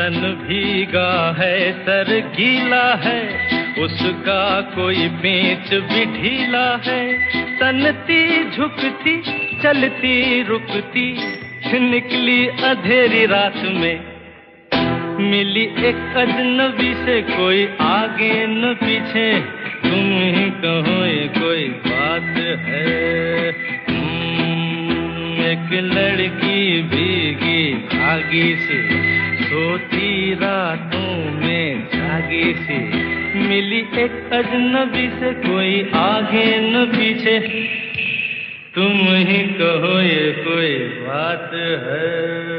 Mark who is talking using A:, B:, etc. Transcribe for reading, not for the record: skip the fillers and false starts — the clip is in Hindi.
A: तन भीगा है सर गीला है, उसका कोई पेंच भी ढीला है। तनती झुकती चलती रुकती निकली अंधेरी रात में, मिली एक अजनबी से कोई आगे न पीछे। तुम ही कहो ये कोई बात है। एक लड़की भीगी भागी सी, सोती रातों में जागी सी, मिली एक अजनबी से कोई आगे न पीछे। तुम ही कहो ये कोई बात है।